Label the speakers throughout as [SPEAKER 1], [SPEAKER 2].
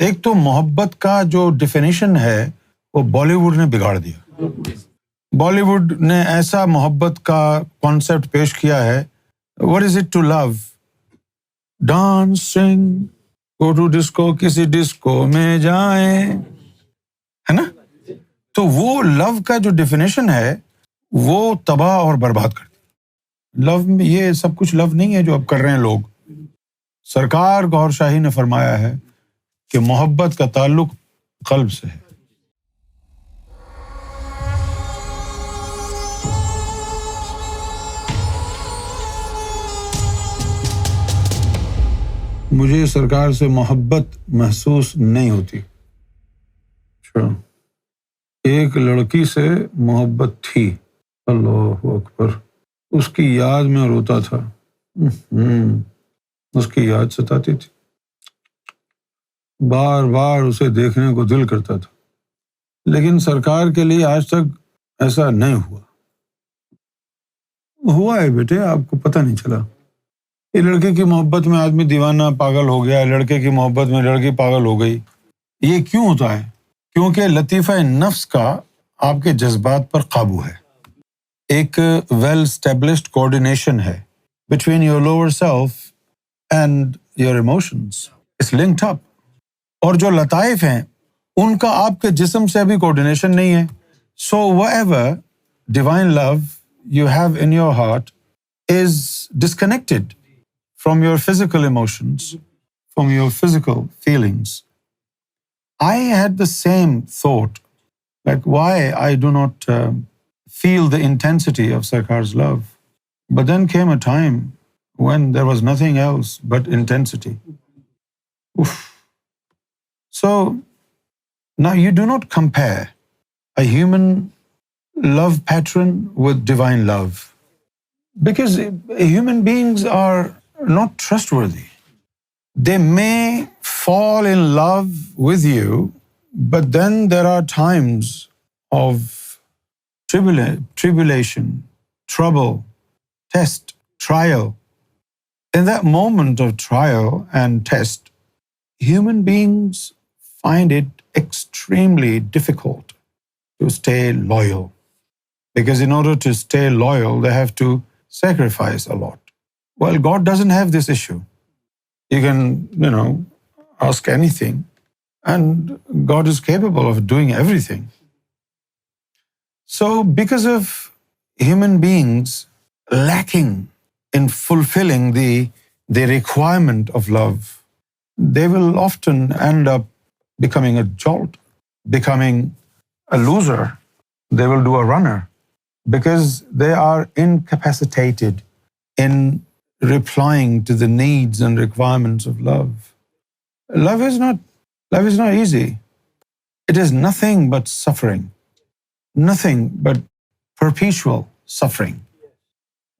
[SPEAKER 1] ایک تو محبت کا جو ڈیفینیشن ہے وہ بالی ووڈ نے بگاڑ دیا. بالی ووڈ نے ایسا محبت کا کانسیپٹ پیش کیا ہے. What is it to love? Dancing, go to disco, کسی ڈسکو میں جائیں، ہے نا. تو وہ لو کا جو ڈیفینیشن ہے وہ تباہ اور برباد کر دیا. لو میں یہ سب کچھ لو نہیں ہے جو اب کر رہے ہیں لوگ. سرکار گور شاہی نے فرمایا ہے کہ محبت کا تعلق قلب سے ہے. مجھے سرکار سے محبت محسوس نہیں ہوتی. اچھا، ایک لڑکی سے محبت تھی، اللہ اکبر، اس کی یاد میں روتا تھا. اس کی یاد ستاتی تھی، بار بار اسے دیکھنے کو دل کرتا تھا، لیکن سرکار کے لیے آج تک ایسا نہیں ہوا. ہوا ہے بیٹے، آپ کو پتہ نہیں چلا. یہ لڑکے کی محبت میں آدمی دیوانہ پاگل ہو گیا، لڑکے کی محبت میں لڑکی پاگل ہو گئی. یہ کیوں ہوتا ہے؟ کیونکہ لطیفہ نفس کا آپ کے جذبات پر قابو ہے. ایک ویل اسٹیبلشڈ کوآرڈینیشن ہے between your lower self and your emotions. It's linked up. اور جو لطائف ہیں ان کا آپ کے جسم سے بھی کوآرڈینیشن نہیں ہے. سو whatever divine love you have in your heart is disconnected from your physical emotions, from your physical feelings. I had the same thought, like why I do not feel the intensity of Sarkar's love. But then came a time when there was nothing else but intensity. Oof. So now you do not compare a human love pattern with divine love, because human beings are not trustworthy. They may fall in love with you, but then there are times of tribulation, trouble, test, trial. In that moment of trial and test, human beings find it extremely difficult to stay loyal, because in order to stay loyal, they have to sacrifice a lot. Well, God doesn't have this issue. You can, ask anything, and God is capable of doing everything. So, because of human beings lacking in fulfilling the requirement of love, they will often end up becoming a jolt, becoming a loser. They will do a runner, because they are incapacitated in replying to the needs and requirements of love. Love is not easy. It is nothing but suffering, nothing but perpetual suffering.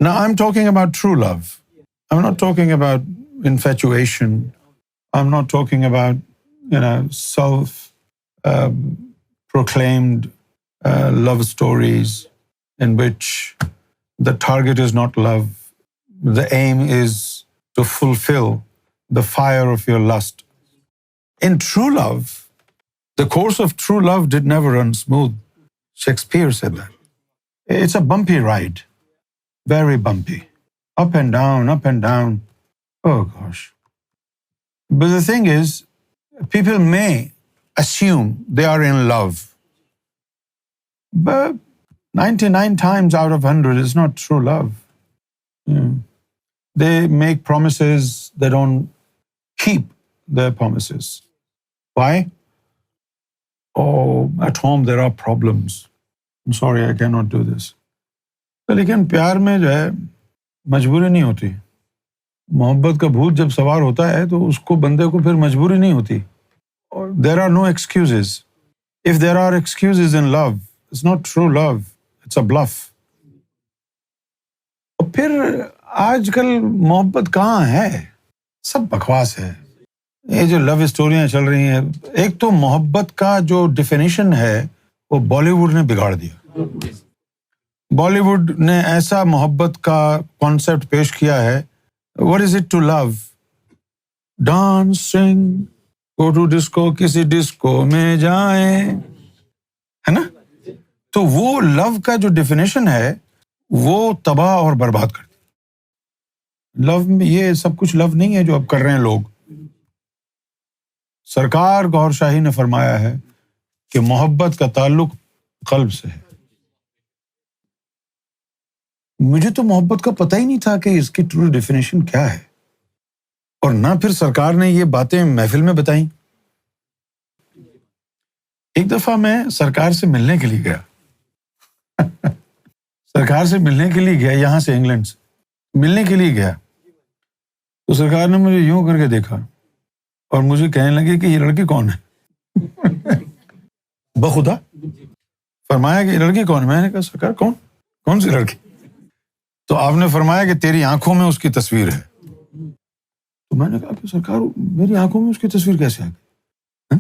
[SPEAKER 1] Now I'm talking about true love. I'm not talking about infatuation. I'm not talking about, self proclaimed love stories in which the target is not love. The aim is to fulfill the fire of your lust. In true love, the course of true love did never run smooth. Shakespeare said that. It's a bumpy ride, very bumpy. Up and down, up and down. Oh gosh. But the thing is, people may assume they are in love. But 99 times out of 100 is not true love. They make promises, they don't keep their promises. Why? Oh, at home there are problems. I'm sorry, I cannot do this. لیکن پیار میں جو ہے مجبوری نہیں ہوتی. محبت کا بھوت جب سوار ہوتا ہے تو اس کو بندے کو پھر مجبوری نہیں ہوتی. اور there are no excuses. If there are excuses in love, it's not true love, it's a bluff. اور پھر آج کل محبت کہاں ہے؟ سب بکواس ہے. یہ جو لو اسٹوریاں چل رہی ہیں، ایک تو محبت کا جو ڈیفینیشن ہے وہ بالی ووڈ نے بگاڑ دیا. بالی ووڈ نے ایسا محبت کا کانسیپٹ پیش کیا ہے. What is it to love? Dancing, go to disco, کسی ڈسکو میں جائیں، ہے نا؟ تو وہ لو کا جو ڈیفینیشن ہے وہ تباہ اور برباد کرتی ہے۔ لو میں یہ سب کچھ لو نہیں ہے جو اب کر رہے ہیں لوگ۔ سرکار گور شاہی نے فرمایا ہے کہ محبت کا تعلق قلب سے ہے۔ مجھے تو محبت کا پتہ ہی نہیں تھا کہ اس کی ٹرو ڈیفینیشن کیا ہے، اور نہ پھر سرکار نے یہ باتیں محفل میں بتائیں۔ ایک دفعہ میں سرکار سے ملنے کے لیے گیا سرکار سے ملنے کے لیے گیا، یہاں سے انگلینڈ سے ملنے کے لیے گیا، تو سرکار نے مجھے یوں کر کے دیکھا اور مجھے کہنے لگے کہ یہ لڑکی کون ہے بخدا فرمایا کہ یہ لڑکی کون ہے؟ میں نے کہا سرکار کون سی لڑکی؟ تو آپ نے فرمایا کہ تیری آنکھوں میں اس کی تصویر ہے۔ تو میں نے کہا کہ سرکار میری آنکھوں میں اس کی تصویر کیسے آ گئی؟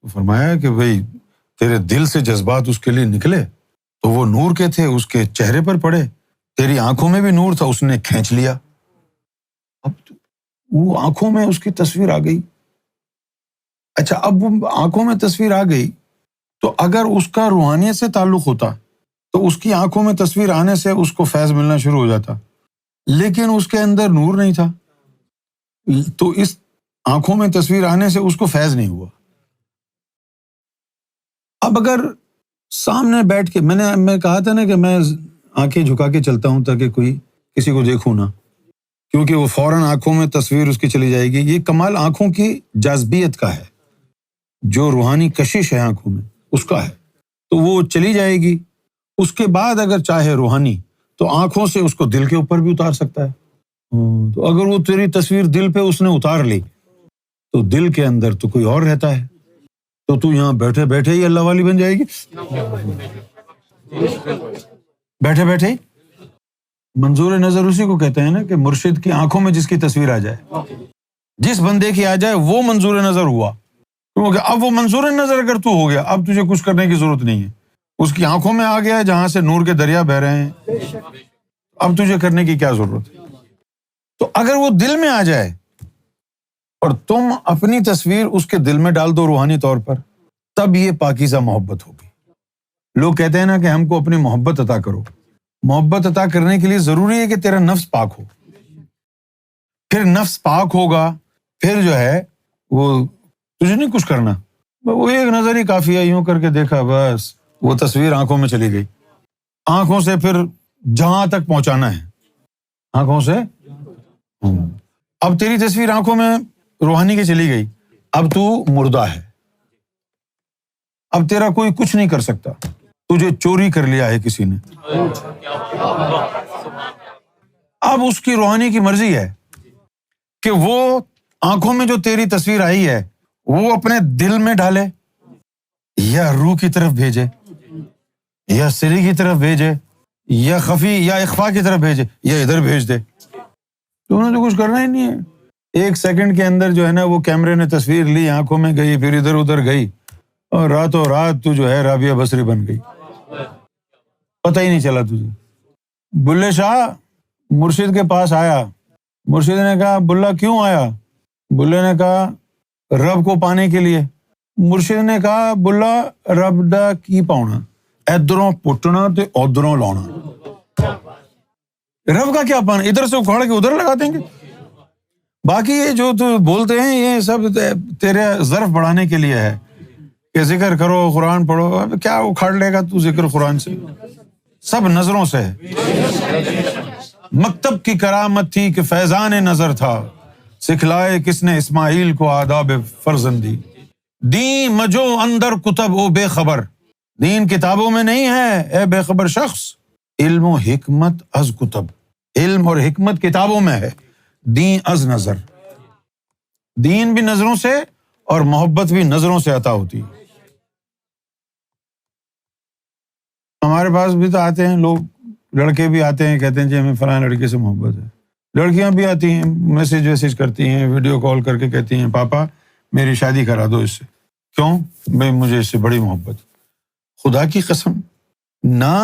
[SPEAKER 1] تو فرمایا کہ بھئی تیرے دل سے جذبات اس کے لیے نکلے تو وہ نور کے تھے، اس کے چہرے پر پڑے، تیری آنکھوں میں بھی نور تھا، اس نے کھینچ لیا، اب وہ آنکھوں میں اس کی تصویر آ گئی۔ اچھا، اب وہ آنکھوں میں تصویر آ گئی تو اگر اس کا روحانیت سے تعلق ہوتا تو اس کی آنکھوں میں تصویر آنے سے اس کو فیض ملنا شروع ہو جاتا، لیکن اس کے اندر نور نہیں تھا تو اس آنکھوں میں تصویر آنے سے اس کو فیض نہیں ہوا۔ اب اگر سامنے بیٹھ کے میں کہا تھا نا کہ میں آنکھیں جھکا کے چلتا ہوں تاکہ کوئی کسی کو دیکھوں نہ، کیونکہ وہ فوراً آنکھوں میں تصویر اس کی چلی جائے گی۔ یہ کمال آنکھوں کی جاذبیت کا ہے، جو روحانی کشش ہے آنکھوں میں اس کا ہے، تو وہ چلی جائے گی۔ اس کے بعد اگر چاہے روحانی تو آنکھوں سے اس کو دل کے اوپر بھی اتار سکتا ہے۔ تو اگر وہ تیری تصویر دل پہ اس نے اتار لی تو دل کے اندر تو کوئی اور رہتا ہے، تو یہاں بیٹھے بیٹھے ہی اللہ والی بن جائے گی، بیٹھے بیٹھے ہی۔ منظور نظر اسی کو کہتے ہیں نا کہ مرشد کی آنکھوں میں جس کی تصویر آ جائے، جس بندے کی آ جائے وہ منظور نظر ہوا، کیونکہ اب وہ منظور نظر اگر تو ہو گیا، اب تجھے کچھ کرنے کی ضرورت نہیں ہے، اس کی آنکھوں میں آ گیا ہے جہاں سے نور کے دریا بہ رہے ہیں، اب تجھے کرنے کی کیا ضرورت ہے؟ تو اگر وہ دل میں آ جائے اور تم اپنی تصویر اس کے دل میں ڈال دو روحانی طور پر، تب یہ پاکیزہ محبت ہوگی۔ لوگ کہتے ہیں نا کہ ہم کو اپنی محبت عطا کرو۔ محبت عطا کرنے کے لیے ضروری ہے کہ تیرا نفس پاک ہو، پھر نفس پاک ہوگا، پھر جو ہے وہ تجھے نہیں کچھ کرنا، وہ ایک نظر ہی کافی ہے، یوں کر کے دیکھا بس وہ تصویر آنکھوں میں چلی گئی، آنکھوں سے پھر جہاں تک پہنچانا ہے، آنکھوں سے اب تیری تصویر آنکھوں میں روحانی کی چلی گئی، اب تو مردہ ہے، اب تیرا کوئی کچھ نہیں کر سکتا، تجھے چوری کر لیا ہے کسی نے، اب اس کی روحانی کی مرضی ہے کہ وہ آنکھوں میں جو تیری تصویر آئی ہے وہ اپنے دل میں ڈالے یا روح کی طرف بھیجے یا سری کی طرف بھیجے یا خفی یا اخفا کی طرف بھیجے یا ادھر بھیج دے، تو انہوں نے تو کچھ کرنا ہی نہیں ہے۔ ایک سیکنڈ کے اندر جو ہے نا وہ کیمرے نے تصویر لی، آنکھوں میں گئی، پھر ادھر ادھر گئی، اور راتوں رات تو جو ہے رابعہ بصری بن گئی، پتہ ہی نہیں چلا تجھے۔ بلے شاہ مرشد کے پاس آیا، مرشد نے کہا بلا کیوں آیا؟ بلے نے کہا رب کو پانے کے لیے۔ مرشد نے کہا بلا رب دا کی پاؤنا، ادھروں پٹنا تے ادھروں لانا، رب کا کیا پانا؟ ادھر سے اکھاڑ کے ادھر لگا دیں گے، باقی یہ جو تو بولتے ہیں یہ سب تیرے ظرف بڑھانے کے لیے ہے کہ ذکر کرو، قرآن پڑھو، کیا اکھاڑ لے گا تو ذکر قرآن سے؟ سب نظروں سے ہے۔ مکتب کی کرامت تھی کہ فیضان نظر تھا، سکھلائے کس نے اسماعیل کو آداب فرزندی، دین مجو اندر کتب او بے خبر، دین کتابوں میں نہیں ہے اے بے خبر شخص، علم و حکمت از کتب، علم اور حکمت کتابوں میں ہے، دین از نظر، دین بھی نظروں سے اور محبت بھی نظروں سے عطا ہوتی ہے۔ ہمارے پاس بھی تو آتے ہیں لوگ، لڑکے بھی آتے ہیں، کہتے ہیں جی ہمیں فلاں لڑکے سے محبت ہے، لڑکیاں بھی آتی ہیں، میسج کرتی ہیں، ویڈیو کال کر کے کہتی ہیں پاپا میری شادی کرا دو اس سے، کیوں؟ بھائی مجھے اس سے بڑی محبت۔ خدا کی قسم، نہ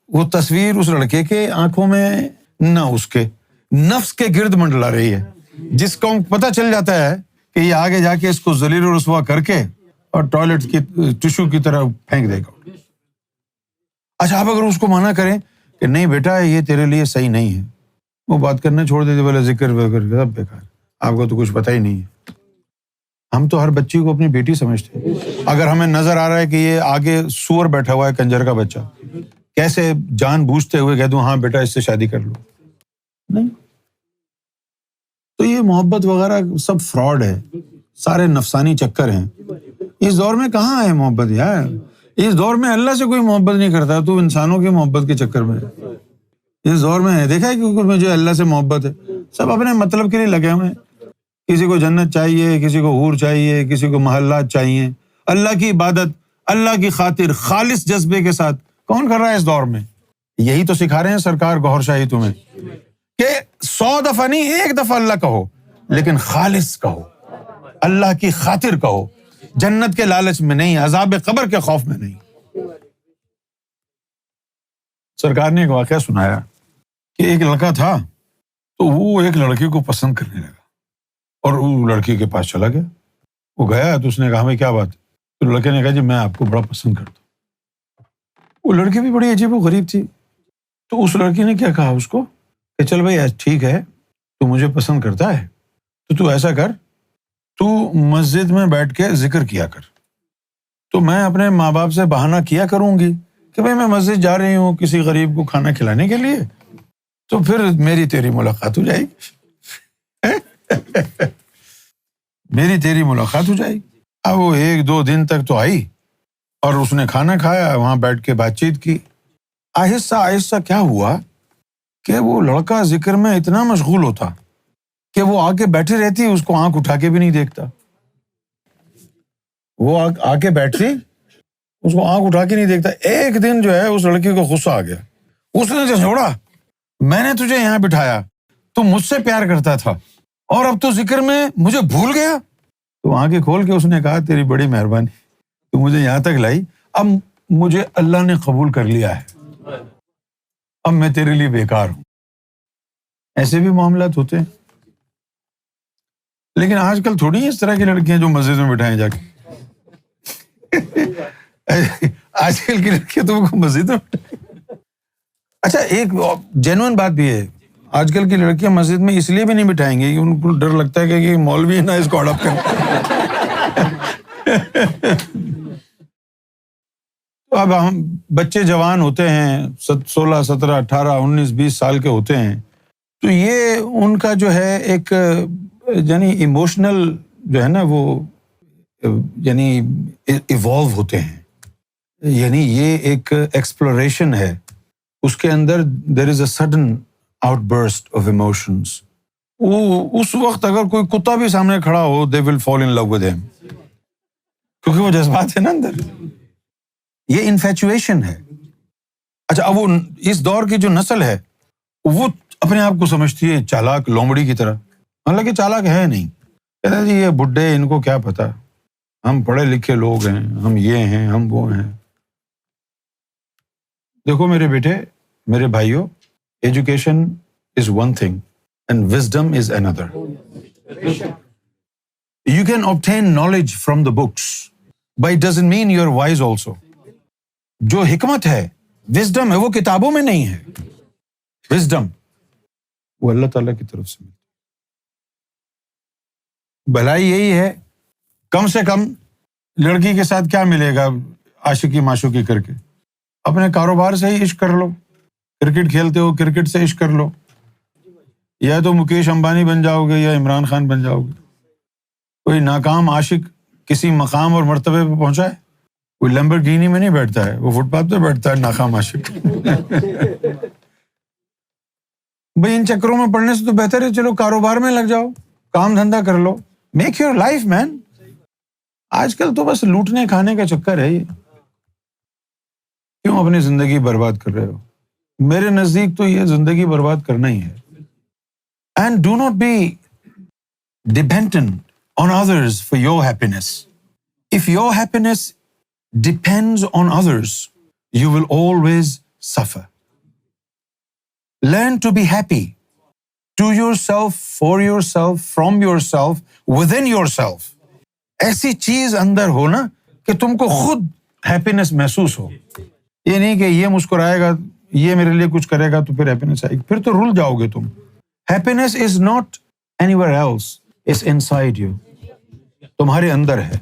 [SPEAKER 1] وہ تصویر اس لڑکے کے آنکھوں میں، نہ اس کے نفس کے گرد منڈلا رہی ہے، جس کو پتہ چل جاتا ہے کہ یہ آگے جا کے اس کو ذلیل و رسوا کر کے اور ٹوائلٹ کی ٹشو کی طرح پھینک دے گا. اچھا آپ اگر اس کو منع کریں کہ نہیں بیٹا یہ تیرے لیے صحیح نہیں ہے, وہ بات کرنا چھوڑ دیتے, بولے ذکر وغیرہ سب بیکار, آپ کو تو کچھ پتہ ہی نہیں ہے. ہم تو ہر بچی کو اپنی بیٹی سمجھتے ہیں. اگر ہمیں نظر آ رہا ہے کہ یہ آگے سور بیٹھا ہوا ہے کنجر کا بچہ, کیسے جان بوجھتے ہوئے کہہ دوں ہاں بیٹا اس سے شادی کر لو؟ نہیں. تو یہ محبت وغیرہ سب فراڈ ہے, سارے نفسانی چکر ہیں. اس دور میں کہاں ہے محبت یار؟ اس دور میں اللہ سے کوئی محبت نہیں کرتا, تو انسانوں کی محبت کے چکر میں اس دور میں ہے. دیکھا ہے کہ مجھے اللہ سے محبت ہے, سب اپنے مطلب کے لیے لگے ہوئے ہیں. کسی کو جنت چاہیے, کسی کو حور چاہیے, کسی کو محلات چاہیے. اللہ کی عبادت اللہ کی خاطر خالص جذبے کے ساتھ کون کر رہا ہے اس دور میں؟ یہی تو سکھا رہے ہیں سرکار گوھر شاہی تمہیں کہ 100 دفعہ نہیں, 1 دفعہ اللہ کہو, لیکن خالص کہو, اللہ کی خاطر کہو, جنت کے لالچ میں نہیں, عذاب قبر کے خوف میں نہیں. سرکار نے ایک واقعہ سنایا کہ ایک لڑکا تھا تو وہ ایک لڑکی کو پسند کرنے لگا اور وہ لڑکی کے پاس چلا گیا. وہ گیا تو اس نے کہا ہمیں کیا بات ہے؟ تو لڑکے نے کہا جی میں آپ کو بڑا پسند کرتا ہوں. وہ لڑکی بھی بڑی عجیب و غریب تھی. تو اس لڑکی نے کیا کہا اس کو کہ چل بھائی ٹھیک ہے تو مجھے پسند کرتا ہے تو ایسا کر, تو مسجد میں بیٹھ کے ذکر کیا کر. تو میں اپنے ماں باپ سے بہانہ کیا کروں گی کہ بھائی میں مسجد جا رہی ہوں کسی غریب کو کھانا کھلانے کے لیے, تو پھر میری تیری ملاقات ہو جائے گی. میری تیری ملاقات ہو جائے گی. اب وہ 1-2 دن تک تو آئی اور اس نے کھانا کھایا, وہاں بیٹھ کے بات چیت کی. آہستہ آہستہ کیا ہوا کہ وہ لڑکا ذکر میں اتنا مشغول ہوتا کہ وہ آ کے بیٹھی رہتی, اس کو آنکھ اٹھا کے بھی نہیں دیکھتا. وہ آ کے بیٹھتی, اس کو آنکھ اٹھا کے نہیں دیکھتا. ایک دن جو ہے اس لڑکی کو غصہ آ گیا. اس نے جو چھوڑا, میں نے تجھے یہاں بٹھایا, تو مجھ سے پیار کرتا تھا اور اب تو ذکر میں مجھے بھول گیا. تو آنکھیں کھول کے اس نے کہا تیری بڑی مہربانی, تو مجھے یہاں تک لائی, اب مجھے اللہ نے قبول کر لیا ہے, اب میں تیرے لیے بیکار ہوں. ایسے بھی معاملات ہوتے ہیں. لیکن آج کل تھوڑی اس طرح کی لڑکیاں جو مسجد میں بٹھائیں جا کے. آج کل کی لڑکیاں تم کو مسجد میں بٹھائیں. اچھا ایک جینوئن بات بھی ہے, آج کل کی لڑکیاں مسجد میں اس لیے بھی نہیں بٹھائیں گی کہ ان کو ڈر لگتا ہے کہ مولوی نہ اس کو اڈاپٹ کریں. تو اب ہم بچے جوان ہوتے ہیں, 16, 17, 18, 19, 20 سال کے ہوتے ہیں, تو یہ ان کا جو ہے ایک یعنی ایموشنل جو ہے نا وہ یعنی ایوالو ہوتے ہیں. یعنی یہ ایک ایکسپلوریشن ہے, اس کے اندر there is a sudden outburst of emotions. وہ اس وقت اگر کوئی کتا بھی سامنے کھڑا ہو دے ول فال ان لو ود ہم, کیونکہ وہ جذبات ہے نا اندر. یہ انفیچویشن ہے. اچھا اب وہ اس دور کی جو نسل ہے وہ اپنے آپ کو سمجھتی ہے چالاک لومڑی کی طرح, حالانکہ چالاک ہے نہیں. کہتے ہیں جی یہ بڈھے ان کو کیا پتا, ہم پڑھے لکھے لوگ ہیں, ہم یہ ہیں ہم وہ ہیں. دیکھو میرے بیٹے میرے بھائیوں, education is one thing and wisdom is another. You can obtain knowledge from the books, but it doesn't mean you're wise also. جو حکمت ہے وزڈم ہے وہ کتابوں میں نہیں ہے. وزڈم وہ اللہ تعالیٰ کی طرف سے ملتی. بھلائی یہی ہے, کم سے کم لڑکی کے ساتھ کیا ملے گا عاشقی معشوقی کر کے, اپنے کاروبار سے ہی عشق کر لو. کرکٹ کھیلتے ہو کرکٹ سے عشق کر لو, یا تو مکیش امبانی بن جاؤ گے یا عمران خان بن جاؤ گے. کوئی ناکام عاشق کسی مقام اور مرتبے پہ پہنچا ہے؟ کوئی لیمبورگینی میں نہیں بیٹھتا ہے, وہ فٹ پاتھ پہ بیٹھتا ہے ناکام عاشق. بھائی ان چکروں میں پڑھنے سے تو بہتر ہے چلو کاروبار میں لگ جاؤ, کام دھندا کر لو, میک یور لائف مین. آج کل تو بس لوٹنے کھانے کا چکر ہے. یہ کیوں اپنی زندگی برباد کر رہے ہو؟ میرے نزدیک تو یہ زندگی برباد کرنا ہی ہے. And do not be dependent on others for your happiness. If your happiness depends on others, you will always suffer. Learn to be happy to yourself, for yourself, from yourself, within yourself. ایسی چیز اندر ہو نا کہ تم کو خود happiness محسوس ہو. یہ نہیں کہ یہ مسکرائے گا, یہ میرے لیے کچھ کرے گا تو پھر ہیپینس آئے گی, پھر تو رل جاؤ گے تم. Happiness is not anywhere else, it's inside you, تمہارے اندر ہے.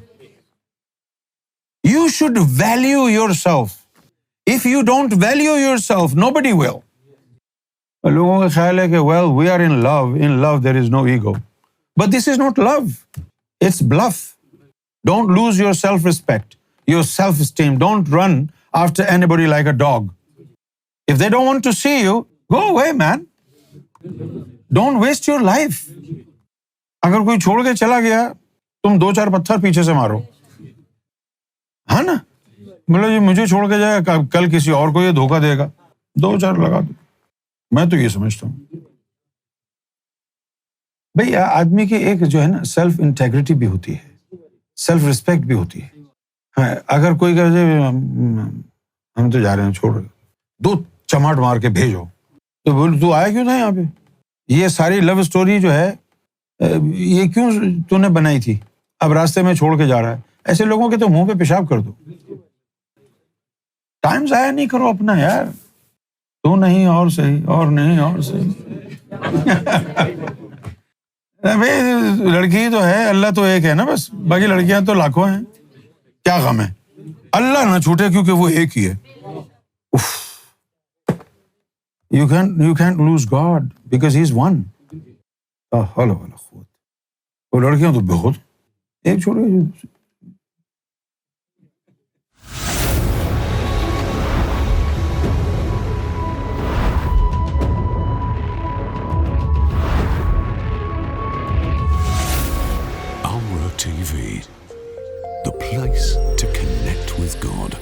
[SPEAKER 1] You should value yourself. If you don't value yourself, nobody will. لوگوں کا خیال ہے کہ well, we are in love. In love there is no ego. But this is not love. It's bluff. Don't lose your self-respect, your self-esteem. Don't run after anybody like a dog. If they don't want to see you, go away, man. Don't waste your life. اگر کوئی چھوڑ کے چلا گیا, تم 2-4 پتھر پیچھے سے مارو, ہے نا. مطلب یہ مجھے چھوڑ کے جائے, کل کسی اور کو یہ دھوکہ دے گا, 2-4 لگا دو. میں تو یہ سمجھتا ہوں بھئی آدمی کی ایک جو ہے نا سیلف انٹیگریٹی بھی ہوتی ہے, سیلف رسپیکٹ بھی ہوتی ہے. ہاں, اگر کوئی کہے ہم تو جا رہے ہیں, چھوڑ 2 چماٹ مار کے بھیجو, تو بول تو آیا کیوں تھا یہاں پہ؟ یہ ساری لو اسٹوری جو ہے یہ کیوں تو نے بنائی تھی, اب راستے میں چھوڑ کے جا رہا ہے. ایسے لوگوں کے تو منہ پہ پیشاب کر دو. ٹائم ضائع نہیں کرو اپنا یار. تو نہیں اور صحیح, اور نہیں اور صحیح. لڑکی تو ہے, اللہ تو ایک ہے نا بس, باقی لڑکیاں تو لاکھوں ہیں. کیا غم ہے, اللہ نہ چھوٹے کیونکہ وہ ایک ہی ہے. You can't lose God because He's one. وہ لڑکیاں تو بہت, ایک چھوڑے.
[SPEAKER 2] TV, the place to connect with God.